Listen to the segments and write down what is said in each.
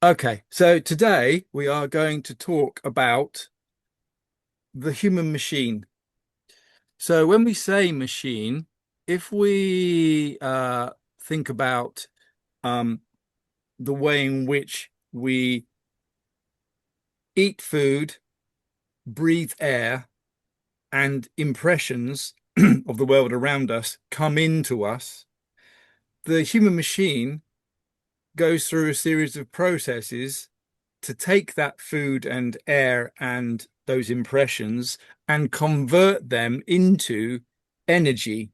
Okay, so today we are going to talk about the human machine. So when we say machine, if we think about um, the way in which we eat food, breathe air, and impressions of the world around us come into us, the human machine goes through a series of processes to take that food and air and those impressions and convert them into energy.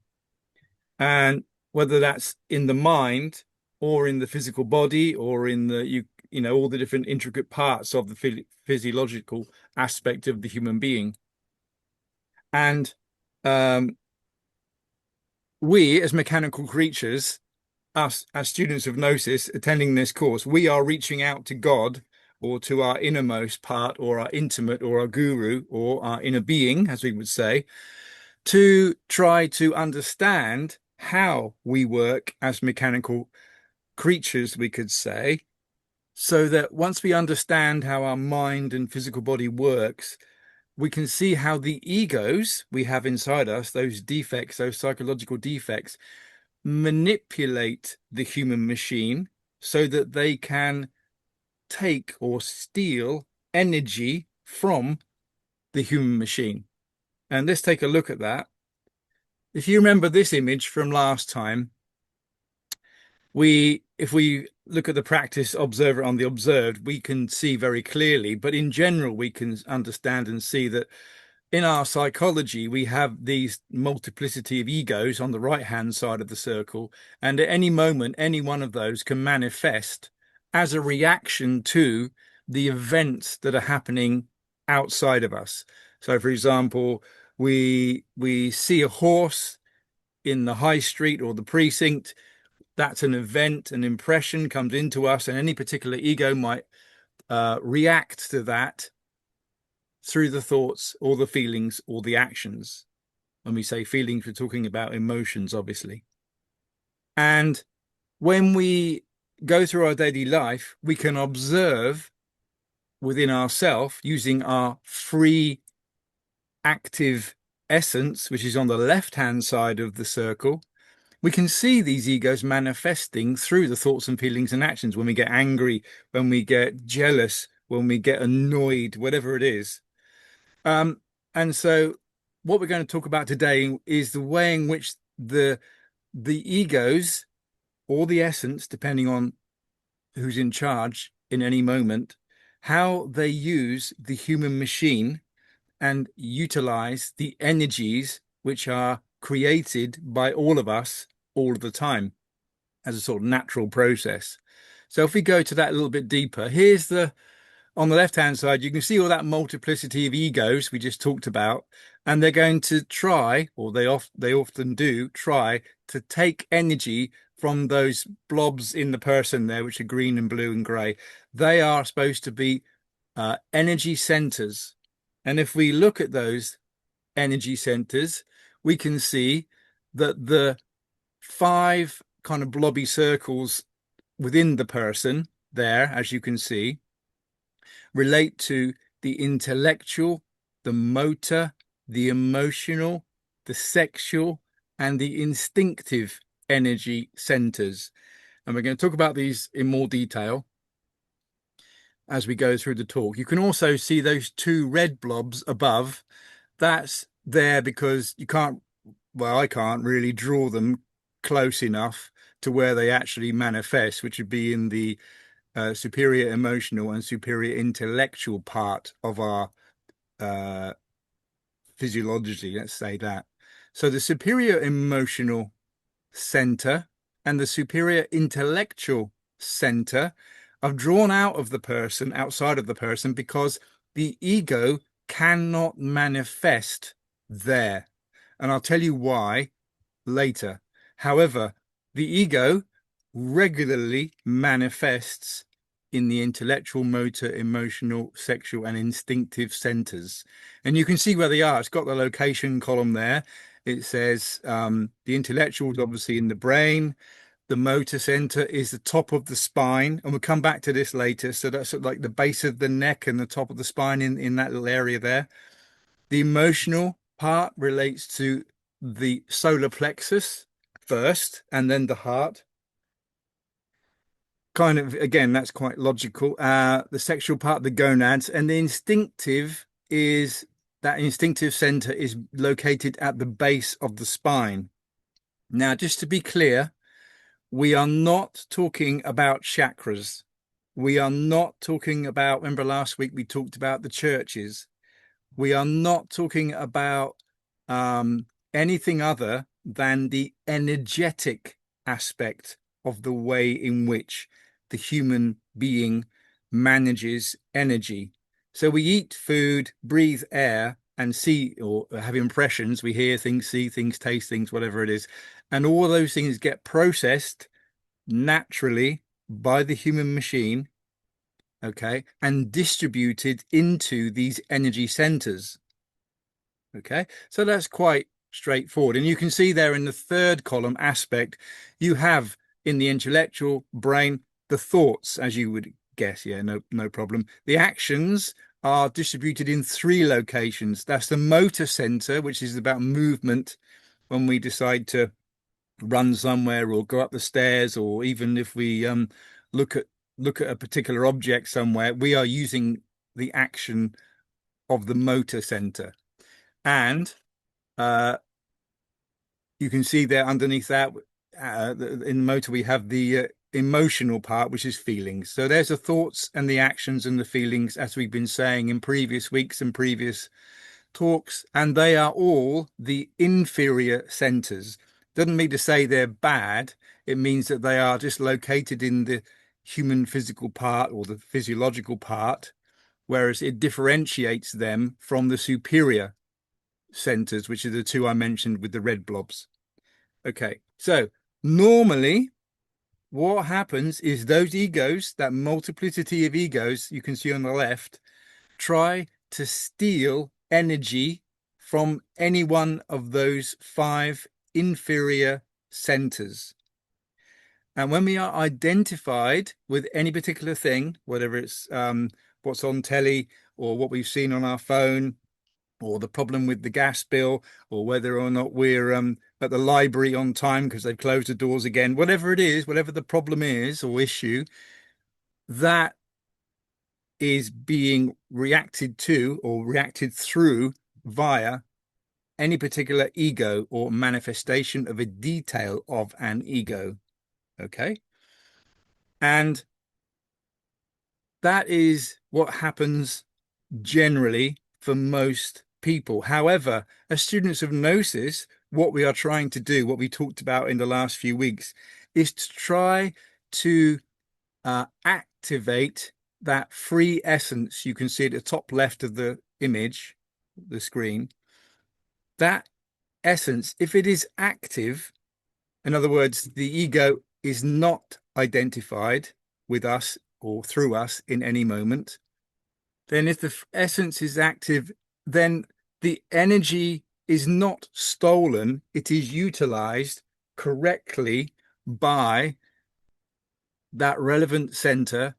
And whether that's in the mind or in the physical body or in the all the different intricate parts of the physiological aspect of the human being. And um, we, as mechanical creatures, us as students of Gnosis attending this course, we are reaching out to God or to our innermost part or our intimate or our guru or our inner being, as we would say, to try to understand how we work as mechanical creatures, we could say, so that once we understand how our mind and physical body works, we can see how the egos we have inside us, those defects, those psychological defects, manipulate the human machine so that they can take or steal energy from the human machine. And let's take a look at that. If you remember this image from last time, if we look at the practice, observe it on the observed, we can see very clearly. But in general, we can understand and see that in our psychology, we have these multiplicity of egos on the right-hand side of the circle, and at any moment, any one of those can manifest as a reaction to the events that are happening outside of us. So, for example, we see a horse in the high street or the precinct. That's an event, an impression comes into us, and any particular ego might react to that through the thoughts or the feelings or the actions. When we say feelings, we're talking about emotions, obviously. And when we go through our daily life, we can observe within ourselves using our free active essence, which is on the left-hand side of the circle. We can see these egos manifesting through the thoughts and feelings and actions when we get angry, when we get jealous, when we get annoyed, whatever it is. Um, and so what we're going to talk about today is the way in which the egos or the essence, depending on who's in charge in any moment, how they use the human machine and utilize the energies which are created by all of us all of the time as a sort of natural process. So if we go to that a little bit deeper, here's the on the left-hand side, you can see all that multiplicity of egos we just talked about, and they're going to try, or they often do try to take energy from those blobs in the person there, which are green and blue and grey. They are supposed to be energy centers, and if we look at those energy centers, we can see that the five kind of blobby circles within the person there, as you can see, relate to the intellectual, the motor, the emotional, the sexual, and the instinctive energy centers. And we're going to talk about these in more detail as we go through the talk. You can also see those two red blobs above. That's there because you can't, well, I can't really draw them close enough to where they actually manifest, which would be in the superior emotional and superior intellectual part of our uh, physiology, let's say that. So the superior emotional center and the superior intellectual center are drawn out of the person, outside of the person, because the ego cannot manifest there. And I'll tell you why later. However, the ego regularly manifests in the intellectual, motor, emotional, sexual, and instinctive centers. And you can see where they are. It's got the location column there. It says the intellectual is obviously in the brain, The motor center is the top of the spine, and we'll come back to this later. So that's sort of like the base of the neck and the top of the spine in that little area there. The emotional part relates to the solar plexus first, and then the heart. Kind of, again, that's quite logical. The sexual part, the gonads, and the instinctive is that instinctive center is located at the base of the spine. Now, just to be clear, we are not talking about chakras. We are not talking about, remember last week we talked about the churches. We are not talking about anything other than the energetic aspect of the way in which the human being manages energy. So we eat food, breathe air, and see or have impressions. We hear things, see things, taste things, whatever it is. And all those things get processed naturally by the human machine, okay, and distributed into these energy centers. Okay, so that's quite straightforward. And you can see there in the third column aspect, you have in the intellectual brain the thoughts, as you would guess. Yeah, no problem. The actions are distributed in three locations. That's the motor center, which is about movement when we decide to run somewhere or go up the stairs, or even if we look at a particular object somewhere, we are using the action of the motor center. And you can see there underneath that, in the motor, we have the emotional part, which is feelings. So there's the thoughts and the actions and the feelings, as we've been saying in previous weeks and previous talks, and they are all the inferior centers. Doesn't mean to say they're bad. It means that they are just located in the human physical part or the physiological part, whereas it differentiates them from the superior centers, which are the two I mentioned with the red blobs. Okay, so normally what happens is those egos, that multiplicity of egos you can see on the left, try to steal energy from any one of those five inferior centers. And when we are identified with any particular thing, whether it's what's on telly or what we've seen on our phone, or the problem with the gas bill, or whether or not we're at the library on time because they've closed the doors again, whatever it is, whatever the problem is or issue, that is being reacted to or reacted through via any particular ego or manifestation of a detail of an ego. Okay. And that is what happens generally for most people. However, as students of Gnosis, what we are trying to do, what we talked about in the last few weeks, is to try to activate that free essence. You can see at the top left of the image, the screen, that essence, if it is active, in other words, the ego is not identified with us or through us in any moment, then if the essence is active, then the energy is not stolen, it is utilized correctly by that relevant center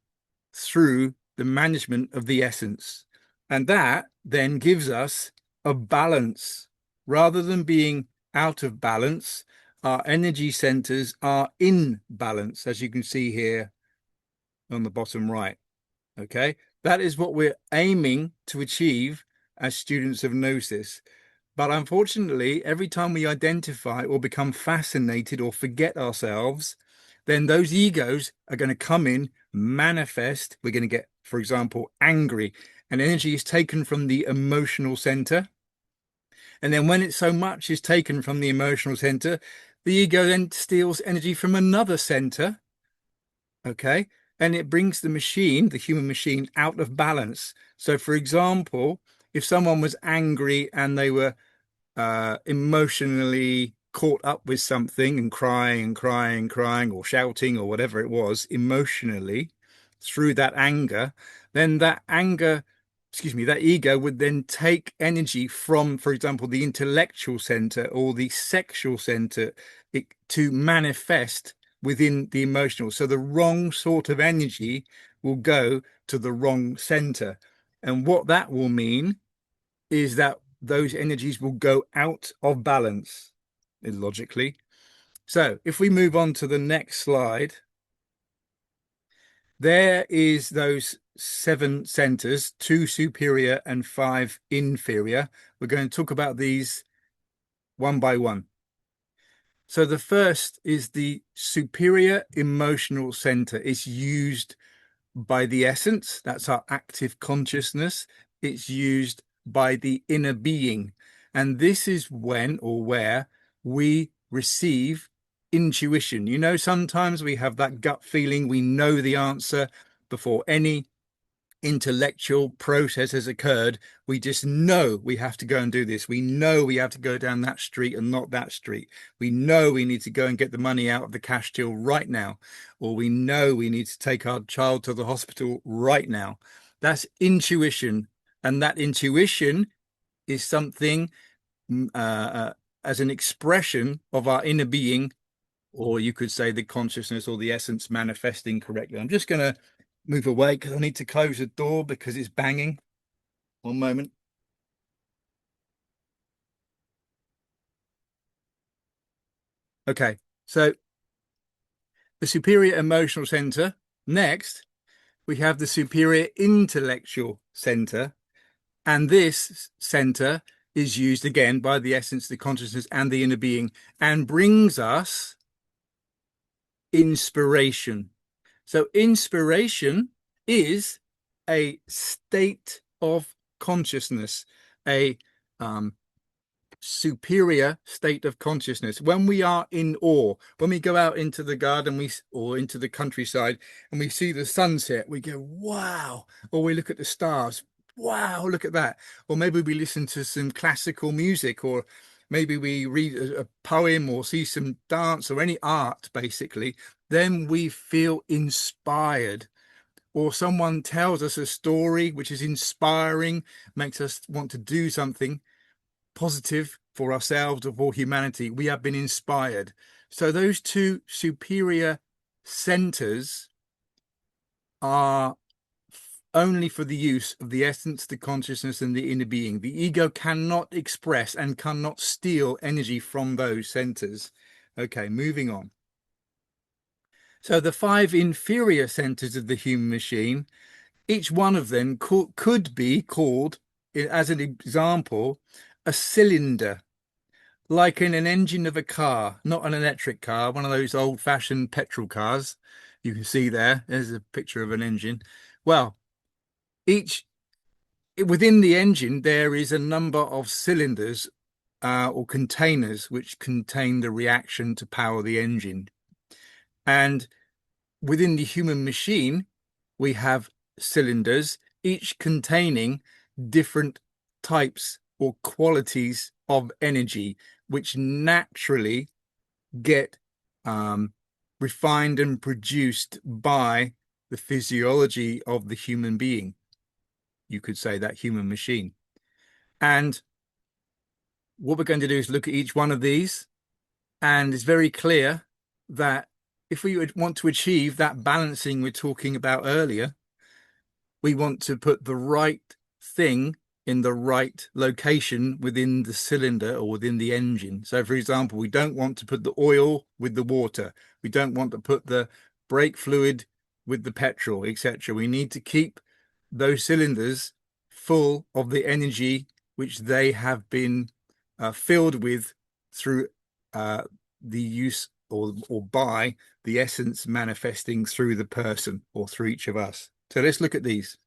through the management of the essence. And that then gives us a balance. Rather than being out of balance, our energy centers are in balance, as you can see here on the bottom right. Okay, that is what we're aiming to achieve as students of Gnosis. But unfortunately, every time we identify or become fascinated or forget ourselves, then those egos are going to come in, manifest. We're going to get, for example, angry, and energy is taken from the emotional center. And then when it's so much is taken from the emotional center, the ego then steals energy from another center. Okay. And it brings the machine, the human machine, out of balance. So, for example, if someone was angry and they were emotionally caught up with something and crying, or shouting or whatever it was emotionally through that anger, then that anger, that ego would then take energy from, for example, the intellectual center or the sexual center to manifest within the emotional. So the wrong sort of energy will go to the wrong center. And what that will mean is that those energies will go out of balance, logically. So if we move on to the next slide, there is those 7 centers, 2 superior and 5 inferior. We're going to talk about these one by one. So the first is the superior emotional center. It's used by the essence, that's our active consciousness. It's used by the inner being. And this is when or where we receive intuition. You know, sometimes we have that gut feeling, we know the answer before any intellectual process has occurred. We just know we have to go and do this. We know we have to go down that street and not that street. We know we need to go and get the money out of the cash till right now, or we know we need to take our child to the hospital right now. That's intuition, and that intuition is something as an expression of our inner being, or you could say the consciousness or the essence manifesting correctly. I'm just going to move away because I need to close the door because it's banging. One moment. Okay, so the superior emotional center. Next, we have the superior intellectual center. And this center is used again by the essence, the consciousness, and the inner being, and brings us inspiration. So inspiration is a state of consciousness, a superior state of consciousness. When we are in awe, when we go out into the garden or into the countryside and we see the sunset, we go, wow. Or we look at the stars, wow, look at that. Or maybe we listen to some classical music, or maybe we read a poem or see some dance or any art, basically. Then we feel inspired. Or someone tells us a story which is inspiring, makes us want to do something positive for ourselves or for humanity. We have been inspired. So those two superior centers are only for the use of the essence, the consciousness, and the inner being. The ego cannot express and cannot steal energy from those centers. Okay, moving on. So the 5 inferior centers of the human machine, each one of them could be called, as an example, a cylinder, like in an engine of a car, not an electric car, one of those old-fashioned petrol cars. You can see there's a picture of an engine. Well, within the engine, there is a number of cylinders or containers which contain the reaction to power the engine. And within the human machine, we have cylinders, each containing different types or qualities of energy, which naturally get refined and produced by the physiology of the human being. You could say that human machine. And what we're going to do is look at each one of these, and it's very clear that if we would want to achieve that balancing we're talking about earlier, we want to put the right thing in the right location within the cylinder or within the engine. So, for example, we don't want to put the oil with the water. We don't want to put the brake fluid with the petrol, etc. We need to keep those cylinders full of the energy which they have been filled with through the use or by the essence manifesting through the person or through each of us. So let's look at these.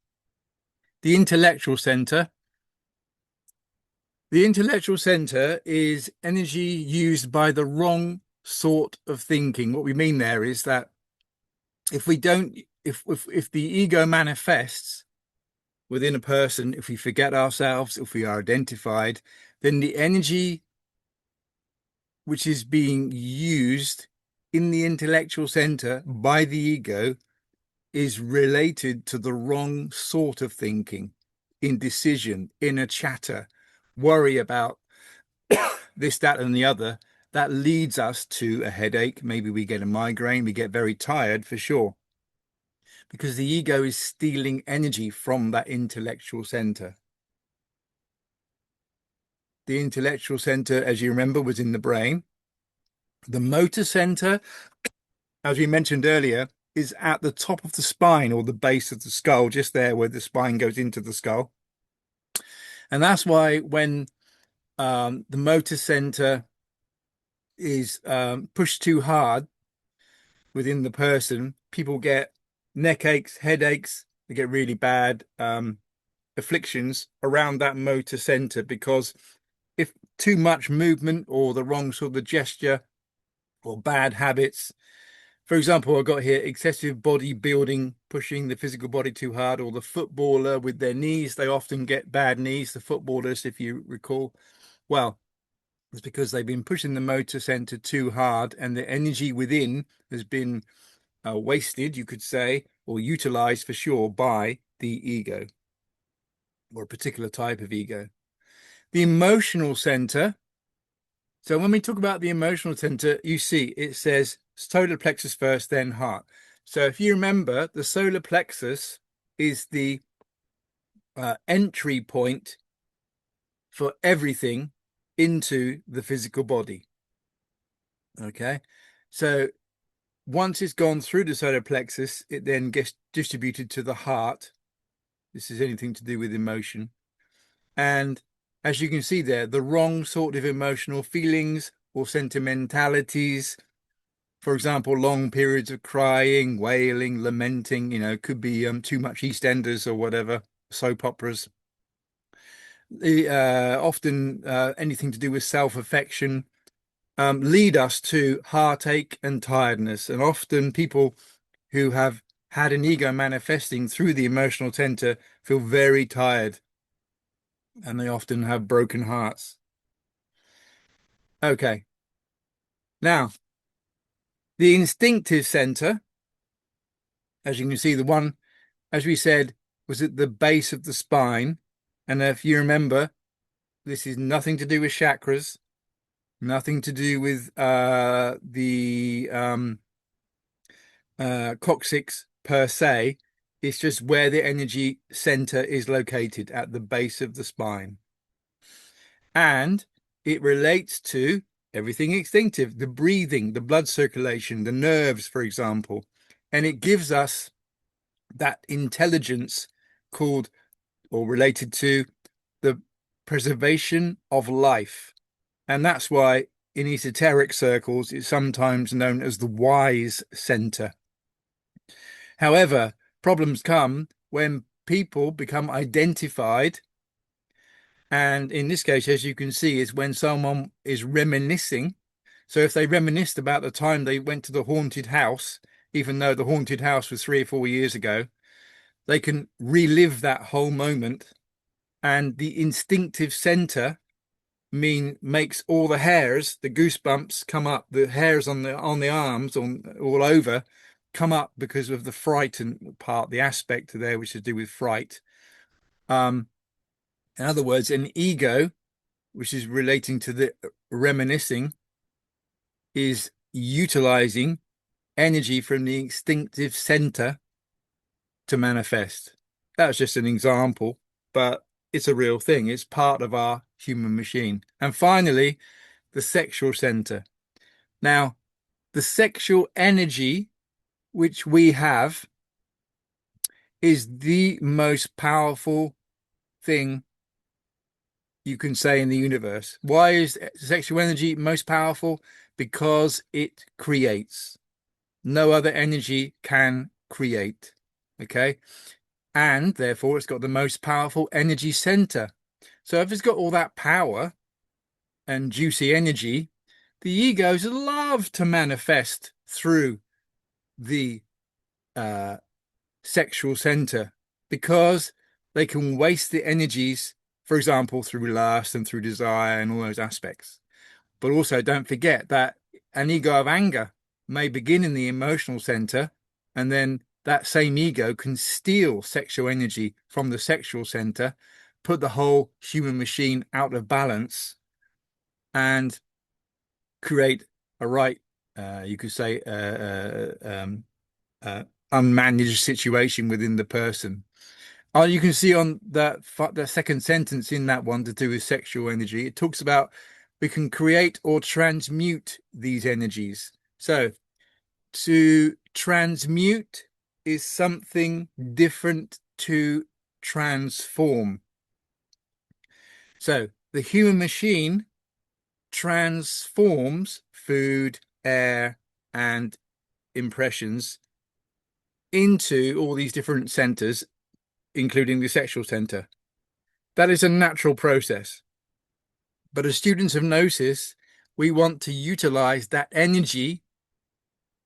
The intellectual center. The intellectual center is energy used by the wrong sort of thinking. What we mean there is that if the ego manifests within a person, if we forget ourselves, if we are identified, then the energy which is being used in the intellectual center by the ego is related to the wrong sort of thinking, indecision, inner chatter, worry about this, that, and the other, that leads us to a headache. Maybe we get a migraine, we get very tired for sure, because the ego is stealing energy from that intellectual center. The intellectual center, as you remember, was in the brain. The motor center, as we mentioned earlier, is at the top of the spine, or the base of the skull, just there where the spine goes into the skull. And that's why when the motor center is pushed too hard within the person, people get neck aches, headaches, they get really bad afflictions around that motor center, because if too much movement or the wrong sort of gesture or bad habits, for example, I've got here excessive bodybuilding, pushing the physical body too hard, or the footballer with their knees, they often get bad knees, the footballers, if you recall. Well, it's because they've been pushing the motor center too hard, and the energy within has been wasted, you could say, or utilized for sure by the ego, or a particular type of ego. The emotional center. So when we talk about the emotional center, you see it says solar plexus first, then heart. So if you remember, the solar plexus is the entry point for everything into the physical body. Okay, so once it's gone through the solar plexus, it then gets distributed to the heart. This is anything to do with emotion. And as you can see there, the wrong sort of emotional feelings or sentimentalities, for example, long periods of crying, wailing, lamenting, could be too much EastEnders or whatever, soap operas. Often anything to do with self-affection lead us to heartache and tiredness. And often people who have had an ego manifesting through the emotional center feel very tired, and they often have broken hearts. Okay. Now, the instinctive center, as you can see, the one, as we said, was at the base of the spine. And if you remember, this is nothing to do with chakras, nothing to do with the coccyx per se. It's just where the energy center is located, at the base of the spine. And it relates to everything instinctive, the breathing, the blood circulation, the nerves, for example. And it gives us that intelligence called, or related to, the preservation of life. And that's why in esoteric circles it's sometimes known as the wise center. However, problems come when people become identified. And in this case, as you can see, is when someone is reminiscing. So if they reminisced about the time they went to the haunted house, even though the haunted house was 3 or 4 years ago, they can relive that whole moment. And the instinctive center makes all the hairs, the goosebumps come up, the hairs on the arms, all over, come up because of the frightened part, the aspect there, which is to do with fright. In other words, an ego, which is relating to the reminiscing, is utilizing energy from the instinctive center to manifest. That's just an example, but it's a real thing. It's part of our human machine. And finally, the sexual center. Now, the sexual energy which we have is the most powerful thing you can say in the universe. Why is sexual energy most powerful? Because it creates. No other energy can create. Okay. And therefore it's got the most powerful energy center. So if it's got all that power and juicy energy, the egos love to manifest through the sexual center, because they can waste the energies, for example, through lust and through desire and all those aspects. But also don't forget that an ego of anger may begin in the emotional center, and then that same ego can steal sexual energy from the sexual center, put the whole human machine out of balance, and create a right, you could say, uh, unmanaged situation within the person. You can see on that second sentence in that one to do with sexual energy, it talks about we can create or transmute these energies. So to transmute is something different to transform. So the human machine transforms food, air, and impressions into all these different centers, including the sexual center. That is a natural process. But as students of Gnosis, we want to utilize that energy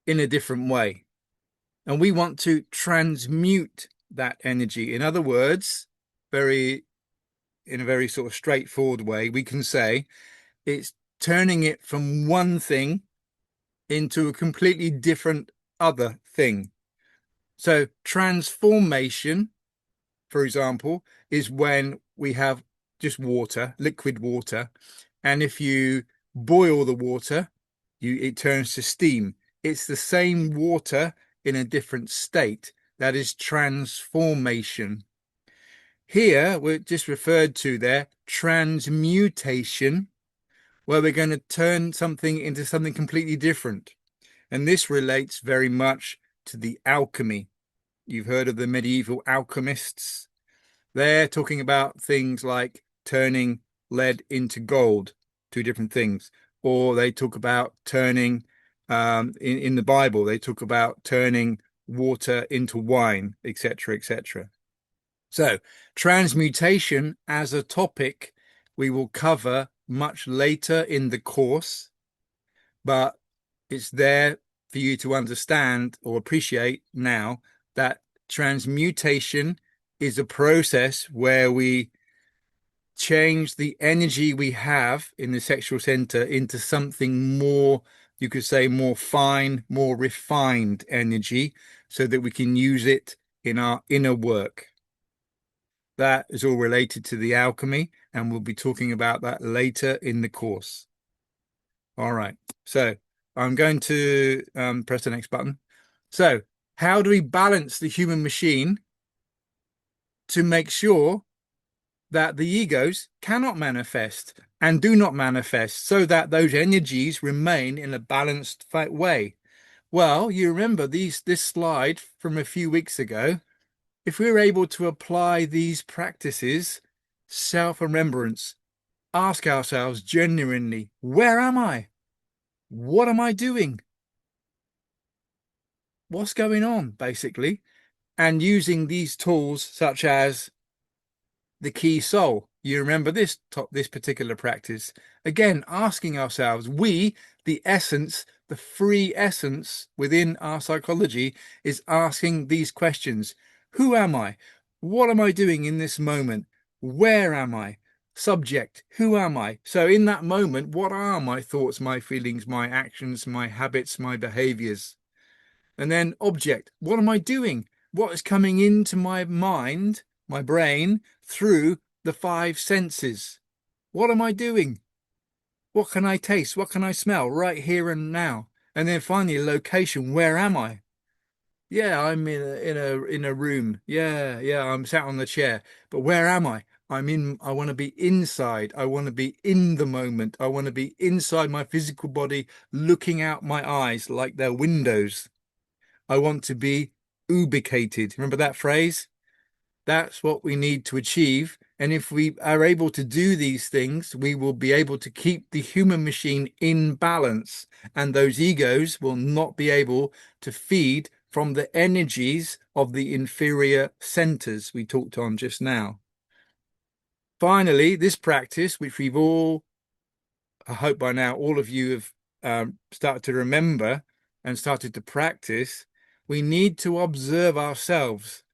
in a different way. And we want to transmute that energy. In other words, in a very sort of straightforward way, we can say it's turning it from one thing into a completely different other thing. So transformation, for example, is when we have just water, liquid water, and if you boil the water, it turns to steam. It's the same water in a different state. That is transformation. Here, we're just referred to there, transmutation, where we're going to turn something into something completely different. And this relates very much to the alchemy. You've heard of the medieval alchemists. They're talking about things like turning lead into gold, two different things. Or they talk about turning, in the Bible, they talk about turning water into wine, etc., etc. So, transmutation as a topic we will cover much later in the course, but it's there for you to understand or appreciate now that transmutation is a process where we change the energy we have in the sexual center into something more, you could say, more fine, more refined energy so that we can use it in our inner work. That is all related to the alchemy, and we'll be talking about that later in the course. All right, so I'm going to press the next button. So, how do we balance the human machine to make sure that the egos cannot manifest and do not manifest so that those energies remain in a balanced way? Well, you remember this slide from a few weeks ago. If we're able to apply these practices, self-remembrance, ask ourselves genuinely, where am I? What am I doing? What's going on, basically? And using these tools such as the key soul. You remember this particular practice. Again, asking ourselves, the essence, the free essence within our psychology is asking these questions. Who am I? What am I doing in this moment? Where am I? Subject, who am I? So in that moment, what are my thoughts, my feelings, my actions, my habits, my behaviors? And then object, what am I doing? What is coming into my mind, my brain, through the five senses? What am I doing? What can I taste? What can I smell right here and now? And then finally, location, where am I? Yeah, I'm in a room. Yeah, I'm sat on the chair. But where am I? I want to be inside. I want to be in the moment. I want to be inside my physical body, looking out my eyes like they're windows. I want to be ubicated. Remember that phrase? That's what we need to achieve. And if we are able to do these things, we will be able to keep the human machine in balance, and those egos will not be able to feed from the energies of the inferior centers we talked on just now. Finally, this practice, which I hope by now, all of you have started to remember and started to practice, we need to observe ourselves.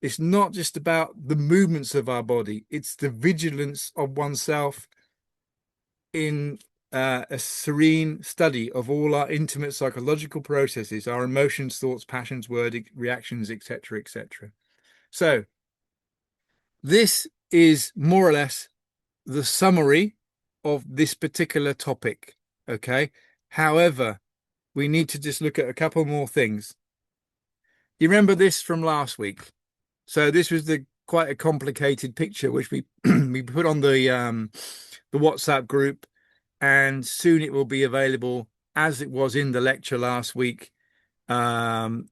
It's not just about the movements of our body, it's the vigilance of oneself in a serene study of all our intimate psychological processes, our emotions, thoughts, passions, words, reactions, etc., etc. So, this is more or less the summary of this particular topic. Okay. However, we need to just look at a couple more things. You remember this from last week? So this was the quite a complicated picture which we we put on the WhatsApp group, and soon it will be available as it was in the lecture last week, um,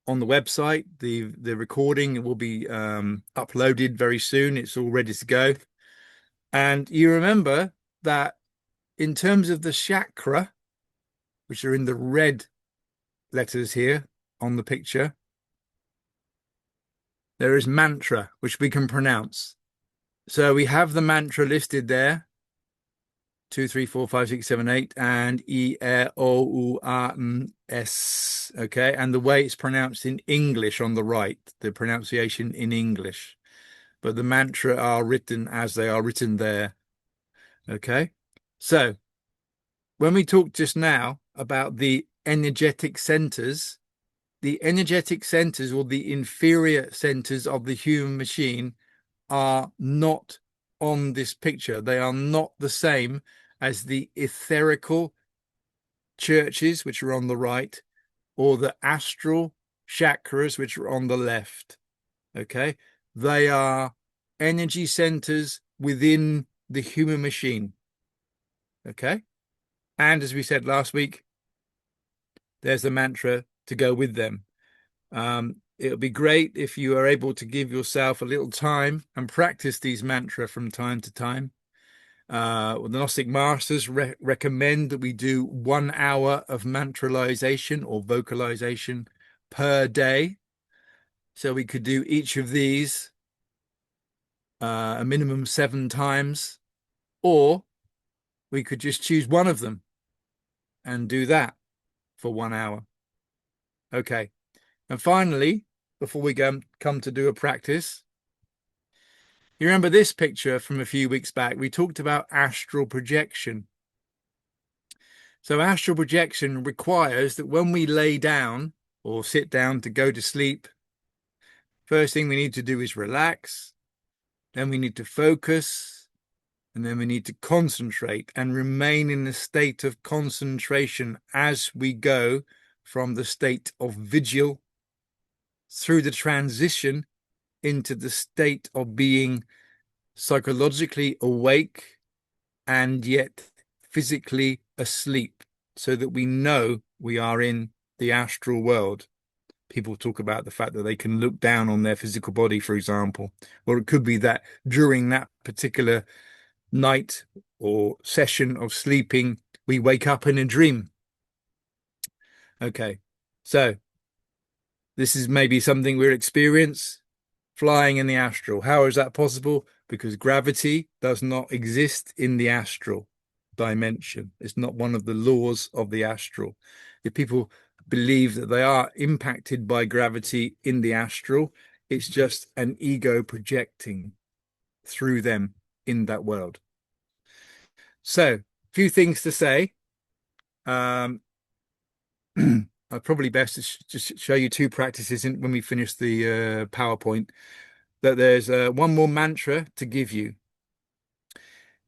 on the website. The recording will be uploaded very soon. It's all ready to go. And you remember that in terms of the chakra, which are in the red letters here on the picture, there is mantra, which we can pronounce. So we have the mantra listed there: 2, 3, 4, 5, 6, 7, 8, and E, E, O, U, R, N, S. Okay. And the way it's pronounced in English on the right, the pronunciation in English, but the mantra are written as they are written there. Okay. So when we talked just now about the energetic centers or the inferior centers of the human machine are not on this picture. They are not the same as the etherical churches, which are on the right, or the astral chakras, which are on the left. Okay. They are energy centers within the human machine. Okay. And as we said last week, there's the mantra to go with them. It'll be great if you are able to give yourself a little time and practice these mantra from time to time. The Gnostic masters recommend that we do 1 hour of mantralization or vocalization per day. So we could do each of these a minimum 7 times, or we could just choose one of them and do that for 1 hour. Okay. And finally, before we come to do a practice, you remember this picture from a few weeks back? We talked about astral projection. So astral projection requires that when we lay down or sit down to go to sleep, first thing we need to do is relax, then we need to focus, and then we need to concentrate and remain in a state of concentration as we go from the state of vigil through the transition into the state of being psychologically awake and yet physically asleep, so that we know we are in the astral world. People talk about the fact that they can look down on their physical body, for example, or it could be that during that particular night or session of sleeping, we wake up in a dream. Okay, so this is maybe something we'll experience, flying in the astral. How is that possible? Because gravity does not exist in the astral dimension. It's not one of the laws of the astral. If people believe that they are impacted by gravity in the astral, it's just an ego projecting through them in that world. So, a few things to say. Um, probably best to just show you two practices when we finish the PowerPoint. That there's one more mantra to give you.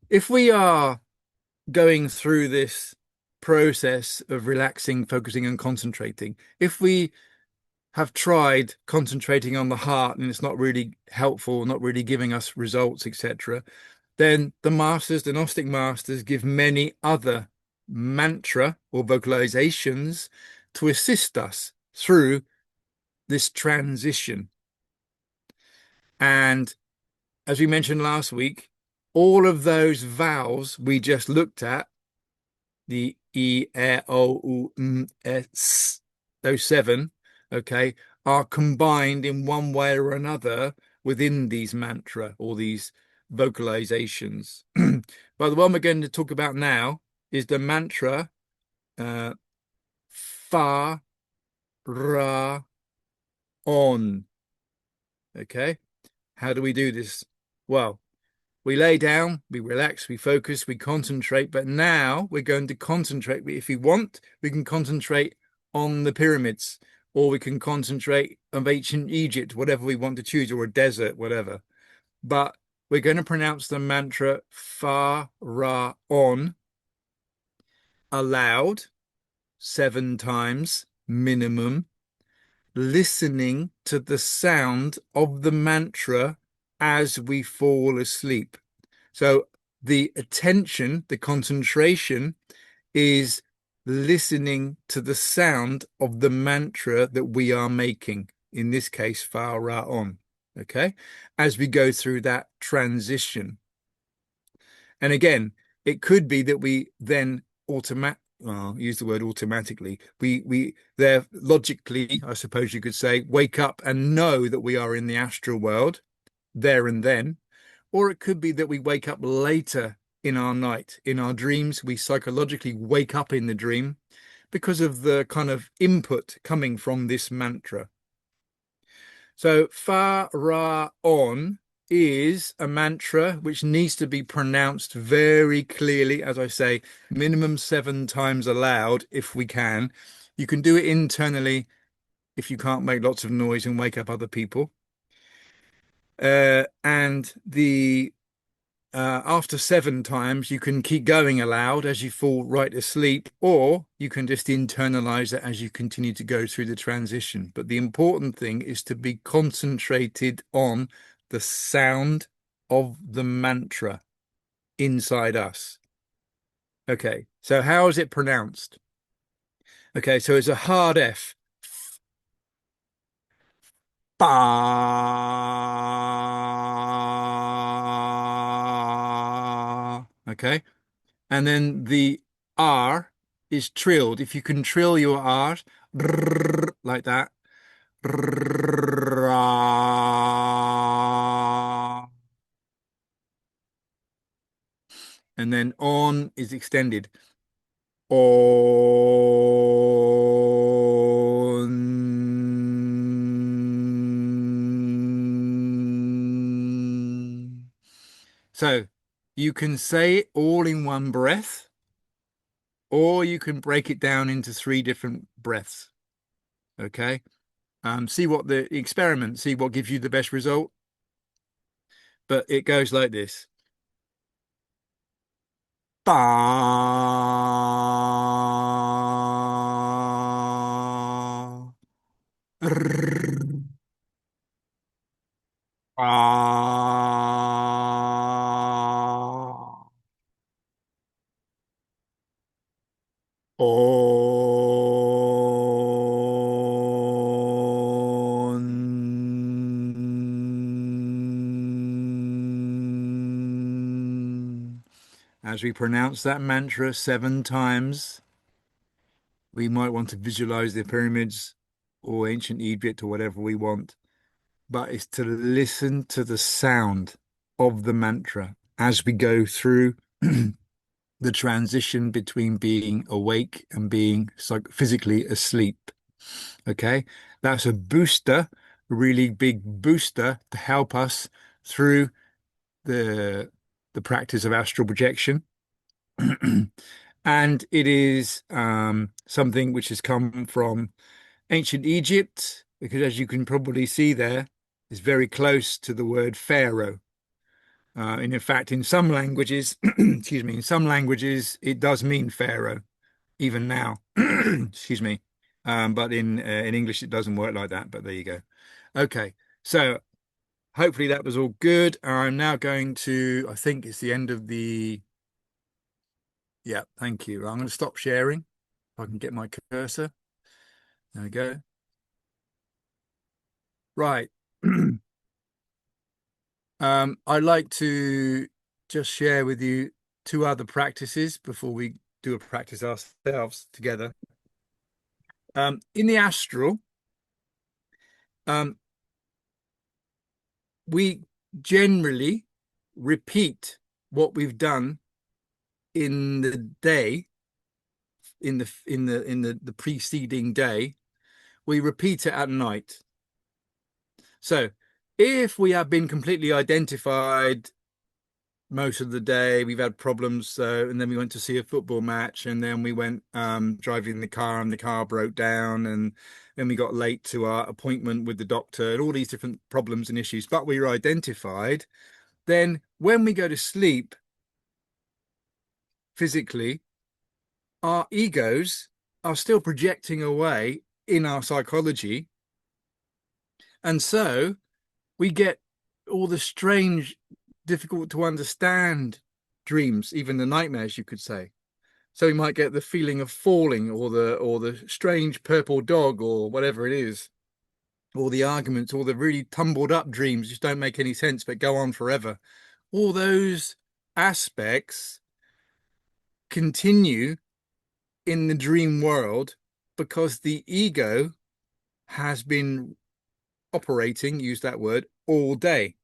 If we are going through this process of relaxing, focusing, and concentrating, if we have tried concentrating on the heart and it's not really helpful, not really giving us results, etc., then the masters, the Gnostic masters, give many other mantra or vocalizations to assist us through this transition. And as we mentioned last week, all of those vowels we just looked at, the E, E, O, U, N, S, those 7, okay, are combined in one way or another within these mantra or these vocalizations. But the one we're going to talk about now is the mantra Fa, Ra, On. Okay, how do we do this? Well, we lay down, we relax, we focus, we concentrate, but now we're going to concentrate. If we want, we can concentrate on the pyramids, or we can concentrate on ancient Egypt, whatever we want to choose, or a desert, whatever. But we're going to pronounce the mantra Fa Ra On. aloud 7 times minimum, listening to the sound of the mantra as we fall asleep. So the attention, the concentration is listening to the sound of the mantra that we are making, in this case, Fa Ra On. Okay, as we go through that transition. And again, it could be that we then well, use the word automatically. We there logically, I suppose you could say, wake up and know that we are in the astral world there and then. Or it could be that we wake up later in our night, in our dreams. We psychologically wake up in the dream because of the kind of input coming from this mantra. So Fa Ra On is a mantra which needs to be pronounced very clearly, as I say, minimum 7 times aloud if we can. You can do it internally if you can't make lots of noise and wake up other people. And the after 7 times, you can keep going aloud as you fall right asleep, or you can just internalize it as you continue to go through the transition. But the important thing is to be concentrated on the sound of the mantra inside us. Okay, so how is it pronounced? Okay, so it's a hard F. Ba. Okay. And then the R is trilled. If you can trill your R like that, and then on is extended. On. So you can say it all in one breath, or you can break it down into 3 different breaths. Okay. See what the experiment, see what gives you the best result. But it goes like this. Ba. Rrr. Ah. On. As we pronounce that mantra 7 times, we might want to visualize the pyramids or ancient Egypt or whatever we want, but it's to listen to the sound of the mantra as we go through the transition between being awake and being physically asleep. Okay, that's a booster, a really big booster to help us through the the practice of astral projection. And it is something which has come from ancient Egypt, because as you can probably see there, it's very close to the word pharaoh. And in fact, in some languages, excuse me, in some languages, it does mean pharaoh, even now. Excuse me. But in English, it doesn't work like that. But there you go. Okay, so hopefully that was all good. I'm now going to, I think it's the end of the, yeah, thank you. I'm going to stop sharing. If I can get my cursor. There we go. Right. I'd like to just share with you 2 other practices before we do a practice ourselves together. In the astral, um, we generally repeat what we've done in the day, in the preceding day. We repeat it at night. So if we have been completely identified most of the day, we've had problems, and then we went to see a football match, and then we went driving the car, and the car broke down, and then we got late to our appointment with the doctor, and all these different problems and issues, but we were identified. Then when we go to sleep physically, our egos are still projecting away in our psychology. And so we get all the strange, difficult to understand dreams, even the nightmares, you could say. So we might get the feeling of falling, or the strange purple dog, or whatever it is, or the arguments, or the really tumbled up dreams just don't make any sense but go on forever. All those aspects continue in the dream world because the ego has been operating, use that word, all day.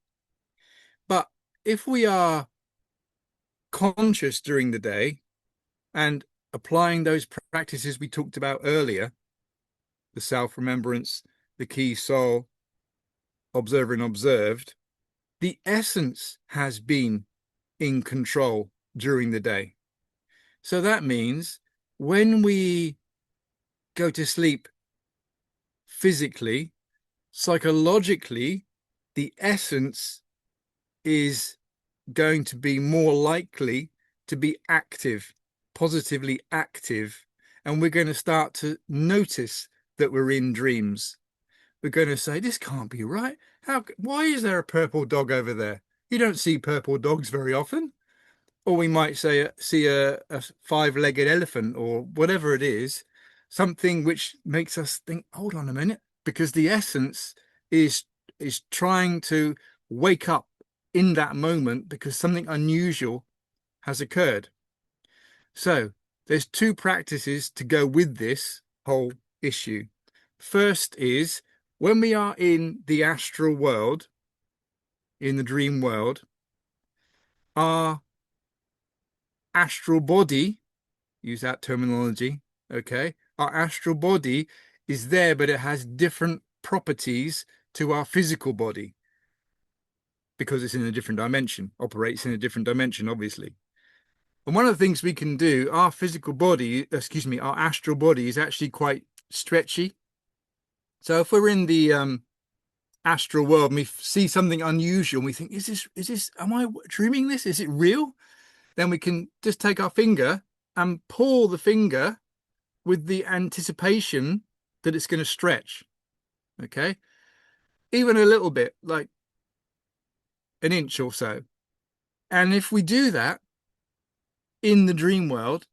But if we are conscious during the day and applying those practices we talked about earlier, the self-remembrance, the key soul, observer and observed, the essence has been in control during the day. So that means when we go to sleep physically, psychologically, the essence is going to be more likely to be active, positively active. And we're going to start to notice that we're in dreams. We're going to say, this can't be right. Why is there a purple dog over there? You don't see purple dogs very often. Or we might say, see a five-legged elephant, or whatever it is, something which makes us think, hold on a minute, because the essence is trying to wake up in that moment because something unusual has occurred. So there's two practices to go with this whole issue. First is when we are in the astral world, in the dream world, our astral body, use that terminology, okay? Our astral body is there, but it has different properties to our physical body because it's in a different dimension, operates in a different dimension, obviously. And one of the things we can do, our physical body, excuse me, our astral body is actually quite stretchy. So if we're in the astral world and we see something unusual and we think, am I dreaming this? Is it real? Then we can just take our finger and pull the finger with the anticipation that it's going to stretch. Okay. Even a little bit, like an inch or so. And if we do that in the dream world,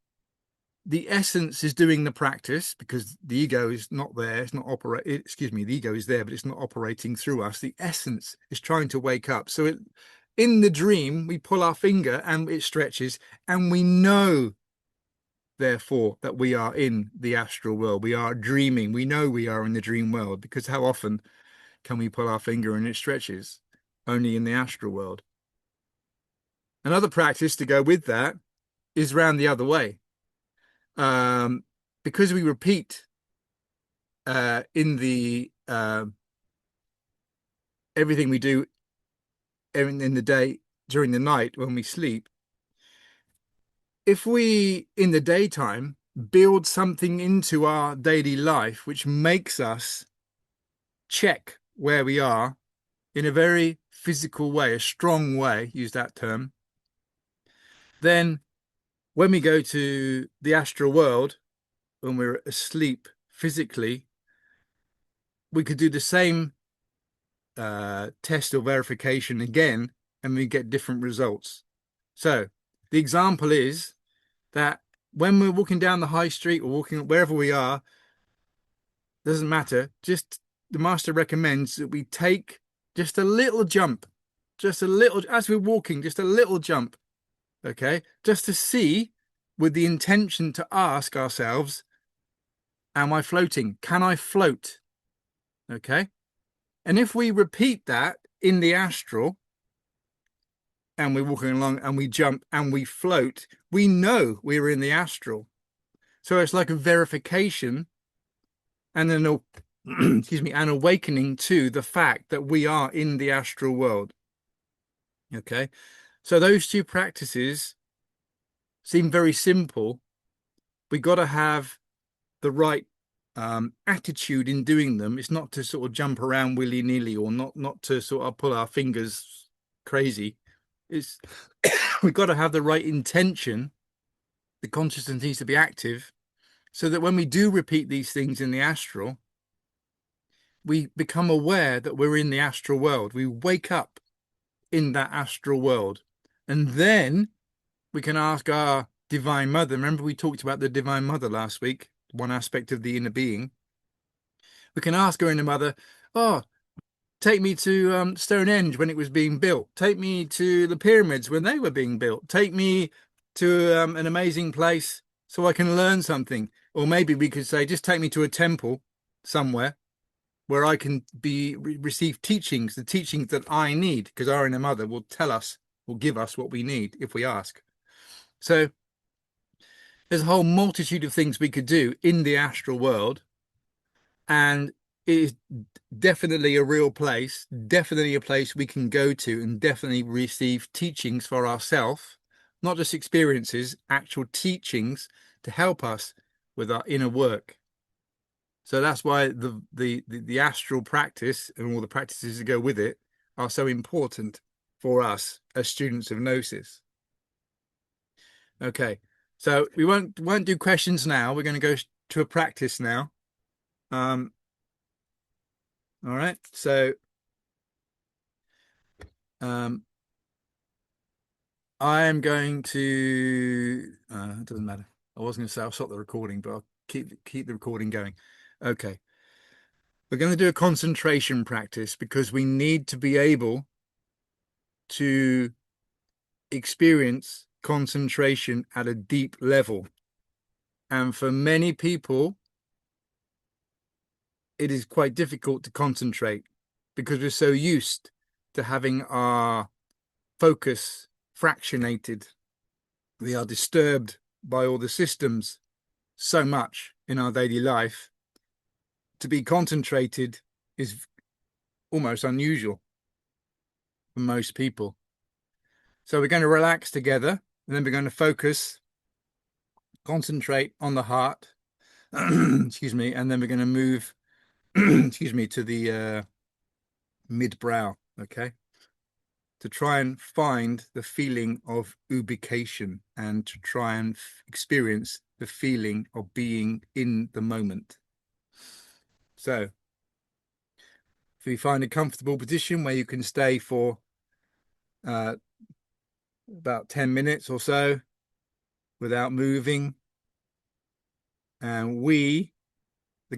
the essence is doing the practice because the ego is not there. It's not operating. Excuse me. The ego is there, but it's not operating through us. The essence is trying to wake up. So in the dream, we pull our finger and it stretches, and we know, therefore, that we are in the astral world. We are dreaming. We know we are in the dream world because how often can we pull our finger and it stretches? Only in the astral world. Another practice to go with that is round the other way. Because we repeat in the everything we do in the day during the night when we sleep, if we in the daytime build something into our daily life which makes us check where we are in a very physical way, a strong way, use that term, then when we go to the astral world, when we're asleep physically, we could do the same test or verification again, and we get different results. So the example is that when we're walking down the high street or walking wherever we are, doesn't matter. Just the master recommends that we take just a little jump, just a little, as we're walking, just a little jump, okay? Just to see, with the intention to ask ourselves, am I floating? Can I float? Okay. And if we repeat that in the astral, and we're walking along and we jump and we float, we know we're in the astral. So it's like a verification and an excuse me, an awakening to the fact that we are in the astral world. Okay. So those two practices seem very simple. We got to have the right attitude in doing them. It's not to sort of jump around willy-nilly, or not to sort of pull our fingers crazy. It's we've got to have the right intention The consciousness needs to be active so that when we do repeat these things in the astral, we become aware that we're in the astral world. We wake up in that astral world. And then we can ask our Divine Mother. Remember, we talked about the Divine Mother last week, one aspect of the inner being. We can ask her inner mother, oh, take me to Stonehenge when it was being built. Take me to the pyramids when they were being built. Take me to an amazing place so I can learn something. Or maybe we could say, just take me to a temple somewhere where I can receive teachings, the teachings that I need, because our inner mother will tell us, will give us what we need if we ask. So there's a whole multitude of things we could do in the astral world, and it is definitely a real place, definitely a place we can go to and definitely receive teachings for ourselves, not just experiences, actual teachings to help us with our inner work. So that's why the astral practice and all the practices that go with it are so important for us as students of Gnosis. Okay, so we won't do questions now. We're going to go to a practice now. All right. So I am going to. It doesn't matter. I was going to say I'll stop the recording, but I'll keep the recording going. Okay. We're going to do a concentration practice because we need to be able to experience concentration at a deep level. And for many people, it is quite difficult to concentrate because we're so used to having our focus fractionated. We are disturbed by all the systems so much in our daily life. To be concentrated is almost unusual for most people. So we're going to relax together, and then we're going to focus, concentrate on the heart, excuse me, and then we're going to move, excuse me, to the mid-brow, okay? To try and find the feeling of ubication and to try and experience the feeling of being in the moment. So if you find a comfortable position where you can stay for about 10 minutes or so without moving, and the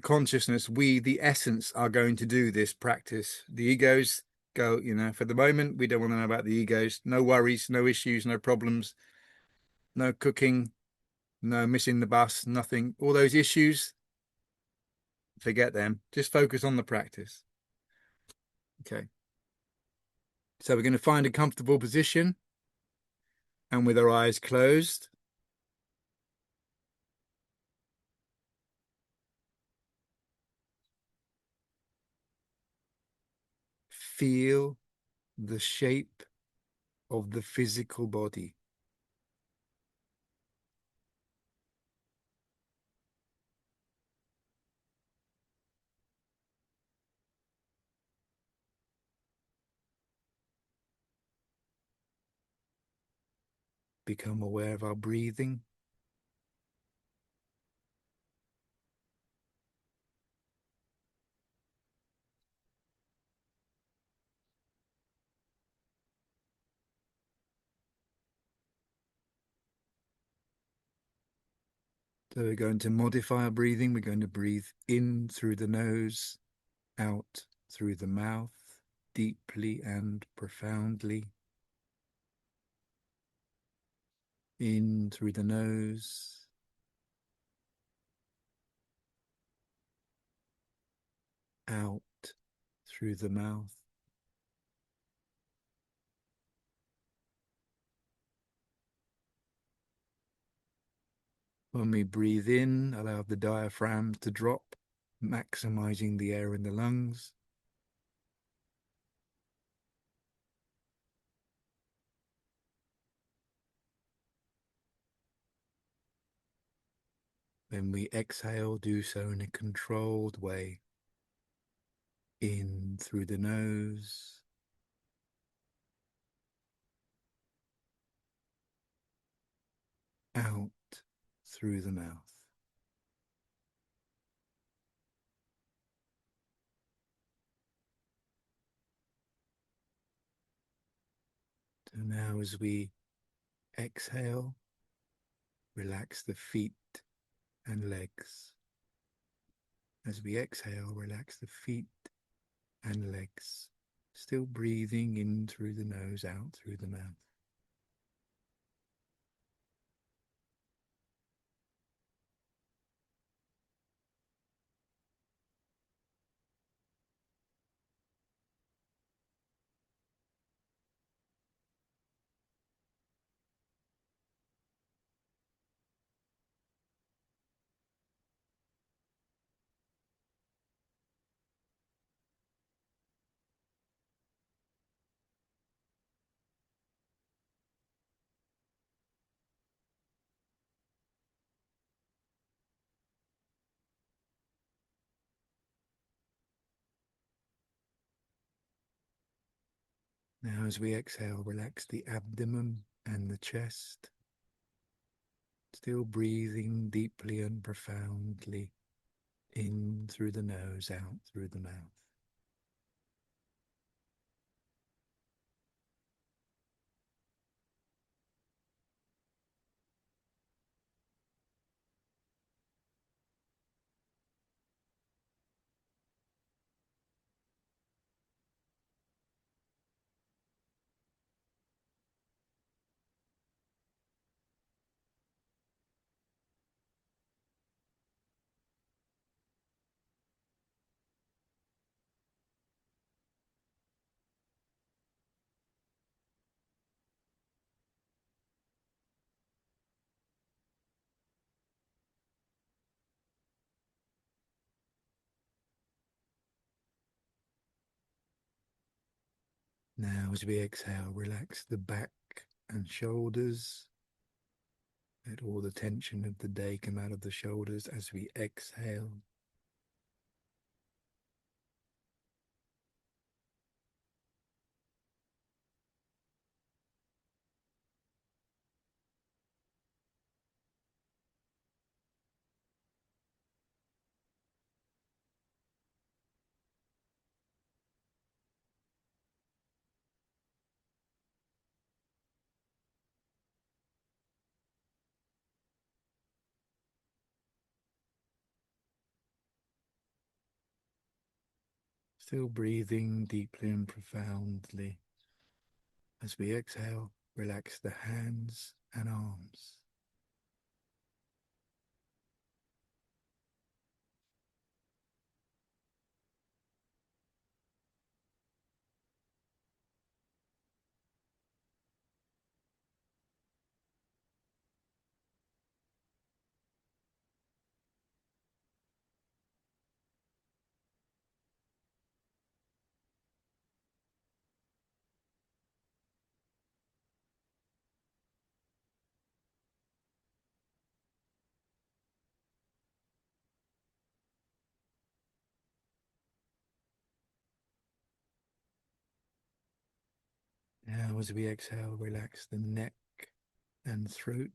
consciousness, the essence, are going to do this practice. The egos go, for the moment, we don't want to know about the egos. No worries, no issues, no problems, no cooking, no missing the bus, nothing. All those issues, forget them. Just focus on the practice. Okay. So we're going to find a comfortable position, and with our eyes closed, feel the shape of the physical body. Become aware of our breathing. So we're going to modify our breathing. We're going to breathe in through the nose, out through the mouth, deeply and profoundly. In through the nose, out through the mouth. When we breathe in, allow the diaphragm to drop, maximizing the air in the lungs. When we exhale, do so in a controlled way. In through the nose, out through the mouth. So now as we exhale, relax the feet and legs. As we exhale, relax the feet and legs. Still breathing in through the nose, out through the mouth. Now as we exhale, relax the abdomen and the chest. Still breathing deeply and profoundly in through the nose, out through the mouth. Now as we exhale, relax the back and shoulders. Let all the tension of the day come out of the shoulders as we exhale. Still breathing deeply and profoundly. As we exhale, relax the hands and arms. Now as we exhale, relax the neck and throat.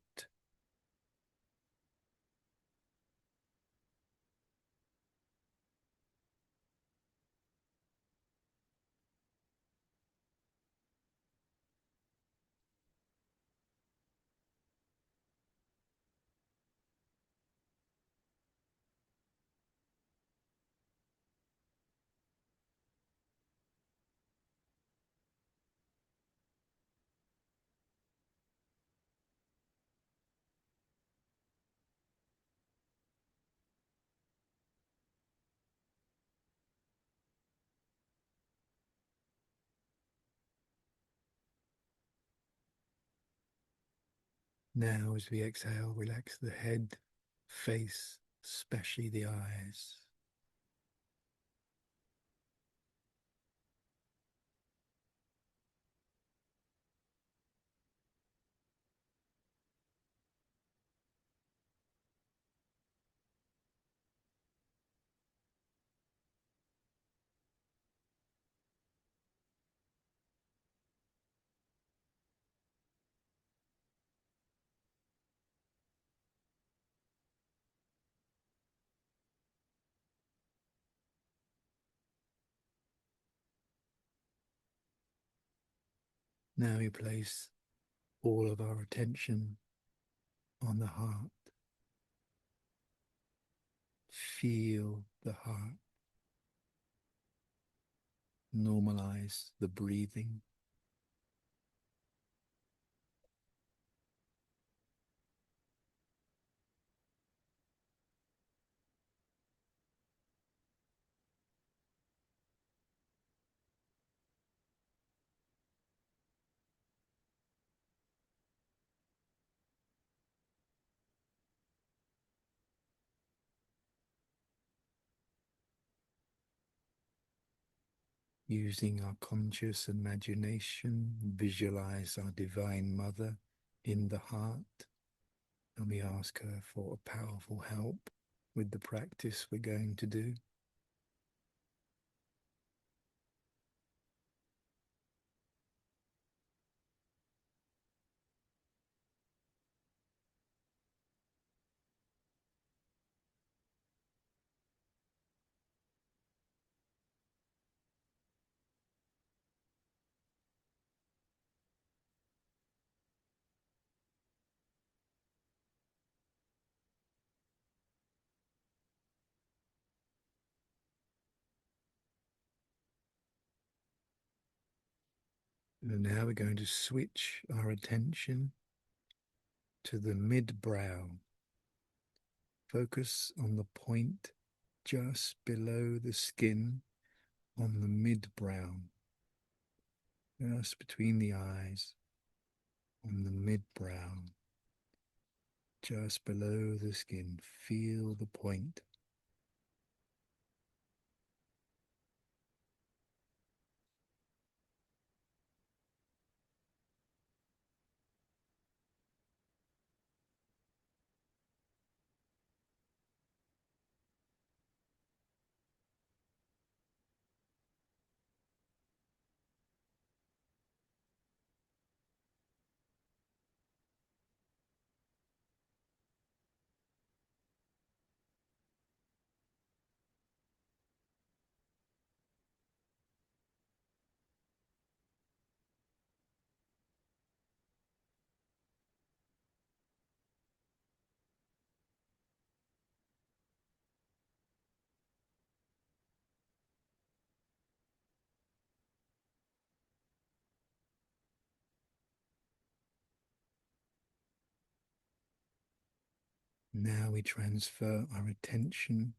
Now as we exhale, relax the head, face, especially the eyes. Now we place all of our attention on the heart. Feel the heart. Normalize the breathing. Using our conscious imagination, visualize our Divine Mother in the heart, and we ask her for a powerful help with the practice we're going to do. And now we're going to switch our attention to the mid-brow. Focus on the point just below the skin on the mid-brow, just between the eyes, on the mid-brow, just below the skin. Feel the point. Now we transfer our attention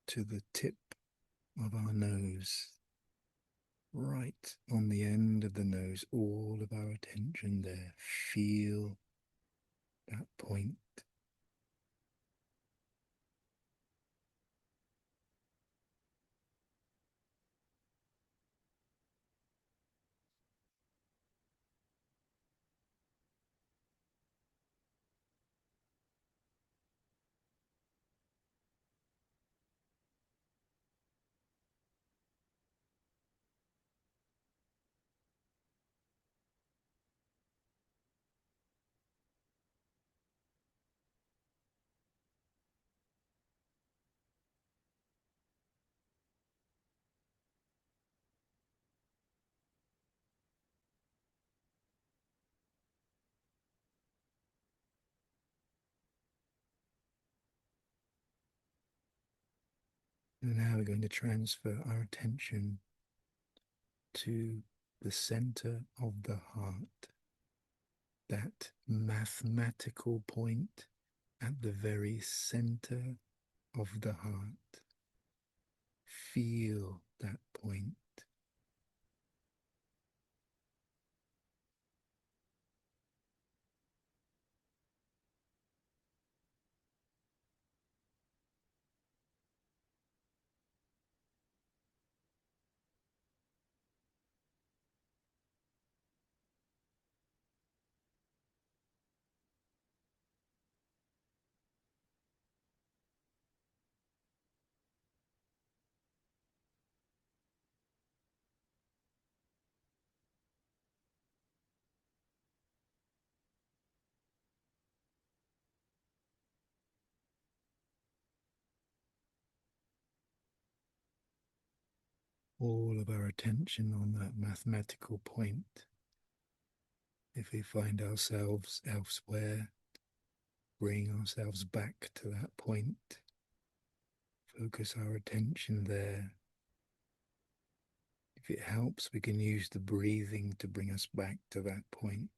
to the tip of our nose, right on the end of the nose, all of our attention there. Feel that point. And now we're going to transfer our attention to the center of the heart, that mathematical point at the very center of the heart. Feel that point. All of our attention on that mathematical point. If we find ourselves elsewhere, bring ourselves back to that point. Focus our attention there. If it helps, we can use the breathing to bring us back to that point.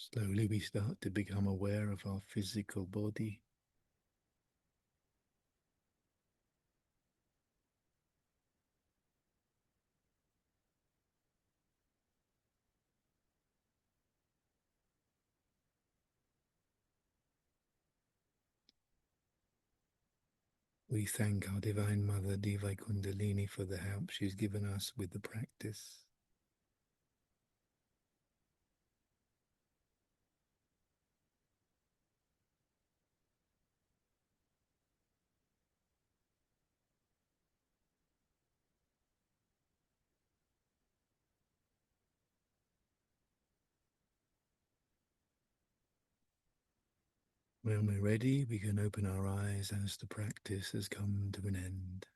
Slowly we start to become aware of our physical body. We thank our Divine Mother, Diva Kundalini, for the help she's given us with the practice. When we're ready, we can open our eyes as the practice has come to an end.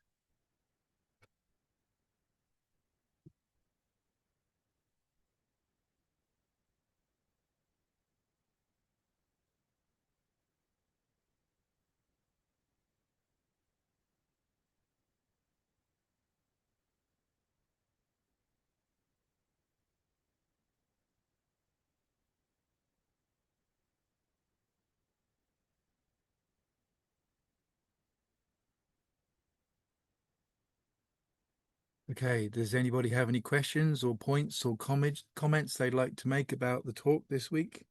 Okay, does anybody have any questions or points or comments they'd like to make about the talk this week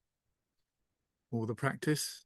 or the practice?